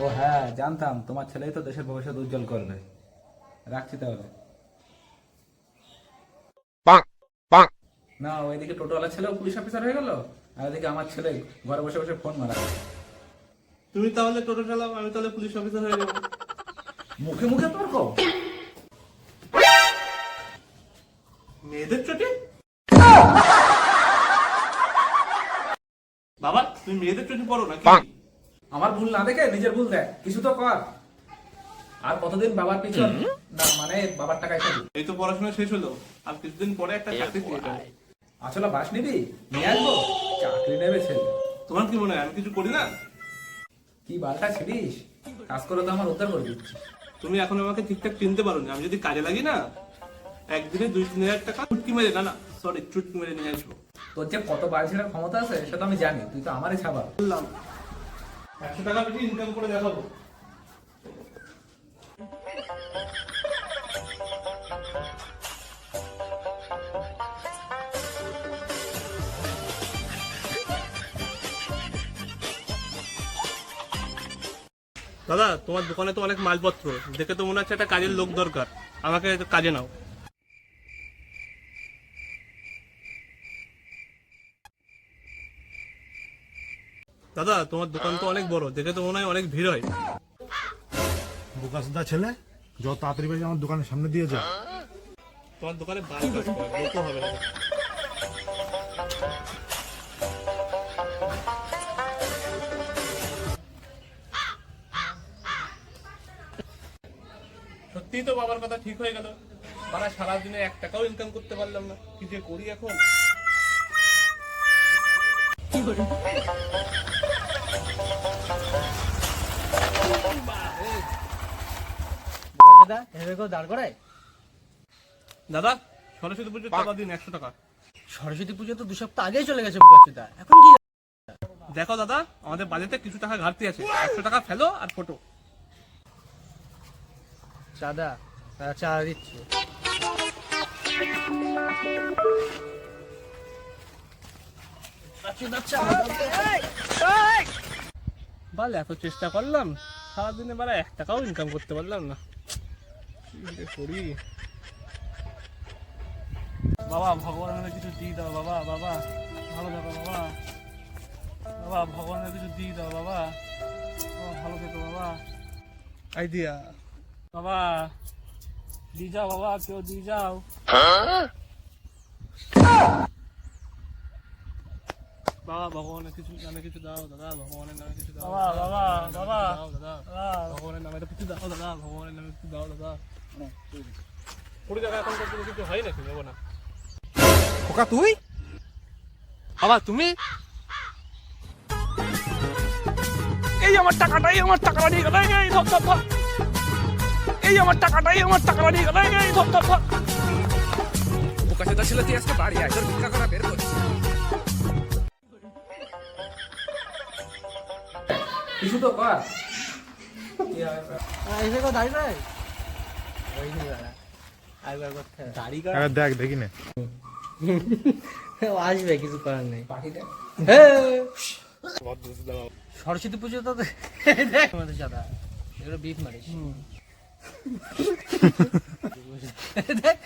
ও হ্যাঁ, জানতাম তোমার ছেলেই তো দেশের ভবিষ্যৎ উজ্জ্বল করবে। রাখছি তাহলে। না, ওইদিকে টোটোওয়ালা ছেলেও পুলিশ অফিসার হয়ে গেল, আর ওইদিকে আমার ছেলে ঘরে বসে বসে ফোন মারা। তুমি তাহলে টোটো চালাও, আমি তাহলে পুলিশ অফিসার হয়ে যাবো। মুখে মুখে তর্ক। মেয়েদের চোটে বাবা, তুমি মেয়েদের চোটে পড়ো নাকি? আমার ভুল না দেখে নিজের ভুল দেখ, কিছু তো কর। আর কতদিন বাবার পিছন, না মানে বাবার টাকায় খাবি? এই তো পড়াশোনা শেষ হলো, আর কিছুদিন পরে একটা চাকরি পেয়ে যাবে। আসলে বাস নিবি, নিয়ে আসবো, চাকরি নেবে ছেলে। তোমার কি মনে হয় আমি কিছু করি না? কি বালটা ছিড়িস, কাজ করে তো আমার উদ্ধার করবি। তুমি এখন আমাকে ঠিকঠাক চিনতে পারো না। আমি যদি কাজে লাগি না, একদিনে 2-3 হাজার টাকা চুটকি মেরে, না না সরি, চুটকি মেরে নিয়ে আসবো। তোর যে কত বাড়ি ছেড়ার ক্ষমতা আছে সেটা আমি জানি, তুই তো আমারই ছাবা। বললাম 100 টাকা বেশি ইনকাম করে দেখাবো। দাদা, তোমার দোকানে তো অনেক মালপত্র, দেখে তো মনে হচ্ছে একটা কাজের লোক দরকার, আমাকে কাজে নাও। দাদা, তোমার দোকান তো অনেক বড়, দেখে তো মনে হয় অনেক ভিড় হয়। বোকাসোদা ছেলে, যত তাড়াতাড়ি পারি আমার দোকানের সামনে দিয়ে যা। তোমার দোকানে বাল কাজ করে, লোকও হবে না। সত্যিই তো বাবার কথা ঠিক হয়ে গেল। মানে সারাদিনে 1 টাকাও ইনকাম করতে পারলাম না, কি যে করি এখন। দাদা, সরস্বতী পুজোর টাকা দিন 100 টাকা। সরস্বতী পুজো তো 2 সপ্তাহ আগেই চলে গেছে বুকাচুদা, এখন কি? দেখো দাদা, আমাদের বাজেটে কিছু টাকা ঘাটতি আছে, 100 টাকা ফেলো আর ফটো। চাঁদা, চা দিচ্ছি। বাল, এত চেষ্টা করলাম, সারাদিনে বারা 1 টাকাও ইনকাম করতে পারলাম না, কি যে করি। বাবা, ভগবানের কিছু দিয়ে দাও বাবা, বাবা ভালো থাকো বাবা, বাবা ভগবানের কিছু দিয়ে দাও বাবা, বাবা ভালো থেকো বাবা। আইডিয়া বাবা, দিয়ে যাও বাবা, কেউ দিয়ে যাও। বাবা, ভগবানের কিছু নামে কিছু দাও দাদা, ভগবানের নামে কিছু দাও বাবা, বাবা বাবা দাদা, ভগবানের নামে কিছু দাও দাদা, ভগবানের নামে কিছু দাও দাদা। 20 টাকা এখন পর্যন্ত কিছু হয় নাকি? দেবো না। খোকা তুই? বাবা তুমি? এই আমার টাকাটাই, আমার টাকাটা নিয়ে গেল, এই ধপ ধপ ধপ। এই আমার টাকাটাই, আমার টাকাটা নিয়ে গেল, এই ধপ ধপ ধপ। বোকাচোদা ছেলে, তুই আজকে বাড়ি আয়, তোর ভিক্ষা করা বের করছি। কিছু তো কর। এসে কেউ দাঁড়িয়ে নাই? ওই নি দাঁড়া, একবার করতে দাড়ি করা। দেখ দেখি না। ও আসবে, কিছু করার নেই। পাখিটা সরস্বতী পুজো তো দেখ আমাদের চাঁদা, এগুলো বিফ মারিস। দেখ